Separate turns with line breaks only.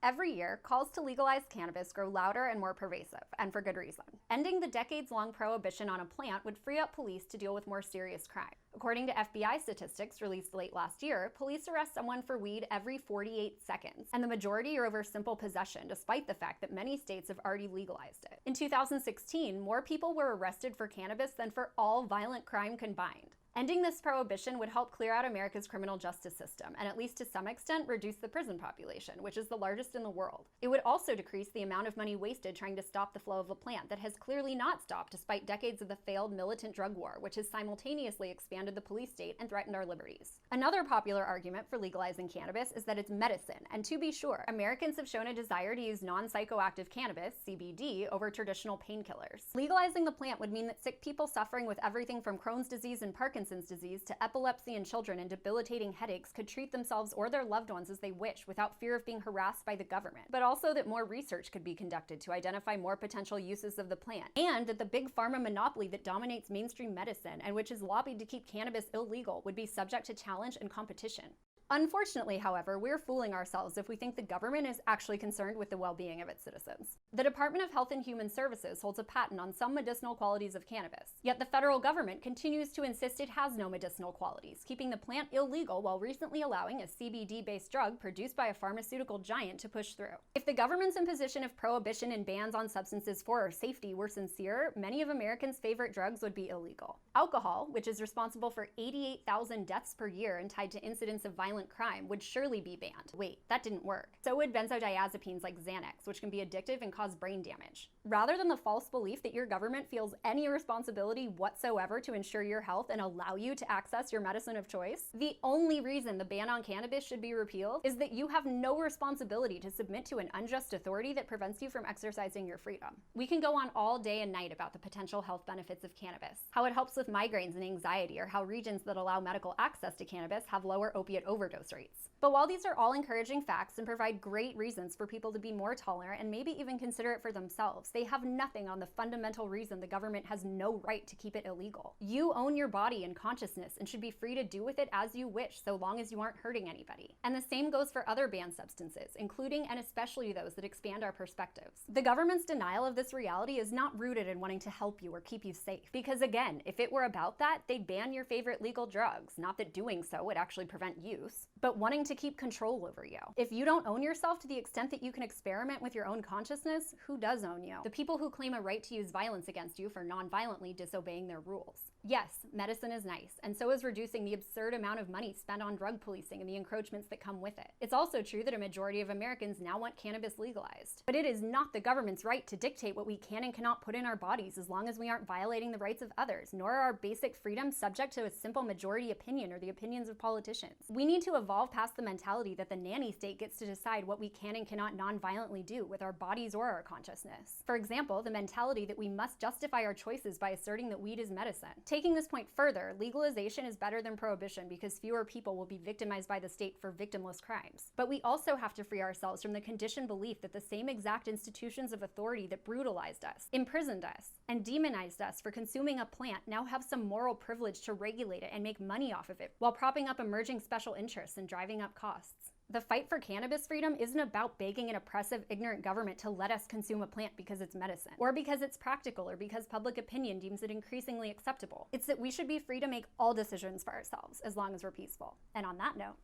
Every year, calls to legalize cannabis grow louder and more pervasive, and for good reason. Ending the decades-long prohibition on a plant would free up police to deal with more serious crime. According to FBI statistics released late last year, police arrest someone for weed every 48 seconds, and the majority are over simple possession, despite the fact that many states have already legalized it. In 2016, more people were arrested for cannabis than for all violent crime combined. Ending this prohibition would help clear out America's criminal justice system, and at least to some extent reduce the prison population, which is the largest in the world. It would also decrease the amount of money wasted trying to stop the flow of a plant that has clearly not stopped despite decades of the failed militant drug war, which has simultaneously expanded the police state and threatened our liberties. Another popular argument for legalizing cannabis is that it's medicine, and to be sure, Americans have shown a desire to use non-psychoactive cannabis, CBD, over traditional painkillers. Legalizing the plant would mean that sick people suffering with everything from Crohn's disease and Parkinson's disease to epilepsy in children and debilitating headaches could treat themselves or their loved ones as they wish without fear of being harassed by the government, but also that more research could be conducted to identify more potential uses of the plant, and that the big pharma monopoly that dominates mainstream medicine and which has lobbied to keep cannabis illegal would be subject to challenge and competition. Unfortunately, however, we're fooling ourselves if we think the government is actually concerned with the well-being of its citizens. The Department of Health and Human Services holds a patent on some medicinal qualities of cannabis, yet the federal government continues to insist it has no medicinal qualities, keeping the plant illegal while recently allowing a CBD-based drug produced by a pharmaceutical giant to push through. If the government's imposition of prohibition and bans on substances for our safety were sincere, many of Americans' favorite drugs would be illegal. Alcohol, which is responsible for 88,000 deaths per year and tied to incidents of violent crime, would surely be banned. Wait, that didn't work. So would benzodiazepines like Xanax, which can be addictive and cause brain damage. Rather than the false belief that your government feels any responsibility whatsoever to ensure your health and allow you to access your medicine of choice, the only reason the ban on cannabis should be repealed is that you have no responsibility to submit to an unjust authority that prevents you from exercising your freedom. We can go on all day and night about the potential health benefits of cannabis, how it helps with migraines and anxiety, or how regions that allow medical access to cannabis have lower opiate overdose rates. But while these are all encouraging facts and provide great reasons for people to be more tolerant and maybe even consider it for themselves, they have nothing on the fundamental reason the government has no right to keep it illegal. You own your body and consciousness and should be free to do with it as you wish, so long as you aren't hurting anybody. And the same goes for other banned substances, including and especially those that expand our perspectives. The government's denial of this reality is not rooted in wanting to help you or keep you safe. Because again, if it were about that, they'd ban your favorite legal drugs. Not that doing so would actually prevent use, but wanting to keep control over you. If you don't own yourself to the extent that you can experiment with your own consciousness, who does own you? The people who claim a right to use violence against you for non-violently disobeying their rules. Yes, medicine is nice, and so is reducing the absurd amount of money spent on drug policing and the encroachments that come with it. It's also true that a majority of Americans now want cannabis legalized. But it is not the government's right to dictate what we can and cannot put in our bodies as long as we aren't violating the rights of others, nor are our basic freedoms subject to a simple majority opinion or the opinions of politicians. We need to evolve past the mentality that the nanny state gets to decide what we can and cannot non-violently do with our bodies or our consciousness. For example, the mentality that we must justify our choices by asserting that weed is medicine. Taking this point further, legalization is better than prohibition because fewer people will be victimized by the state for victimless crimes. But we also have to free ourselves from the conditioned belief that the same exact institutions of authority that brutalized us, imprisoned us, and demonized us for consuming a plant now have some moral privilege to regulate it and make money off of it, while propping up emerging special interests and driving up costs. The fight for cannabis freedom isn't about begging an oppressive, ignorant government to let us consume a plant because it's medicine, or because it's practical, or because public opinion deems it increasingly acceptable. It's that we should be free to make all decisions for ourselves, as long as we're peaceful. And on that note,